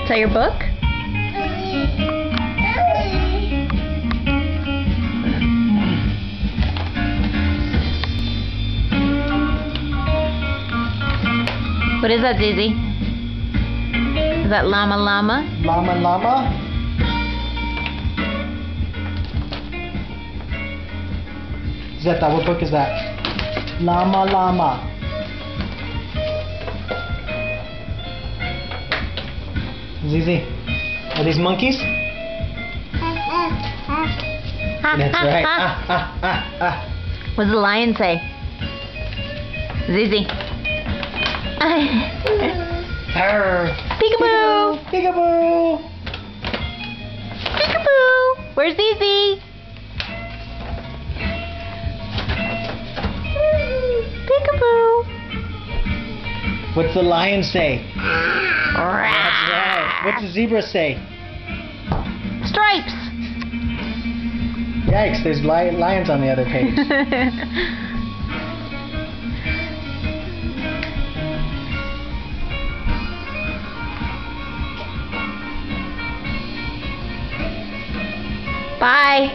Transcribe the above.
Is that your book? What is that, Zizi? Is that llama llama? Llama llama? Zeta, what book is that? Llama llama. Zizi, are these monkeys? That's right. What does the lion say? Zizi. Peekaboo! Peekaboo! Peekaboo! Where's Zizi? Peekaboo! What's the lion say? That's right. What's the zebra say? Stripes! Yikes, there's lions on the other page. Bye!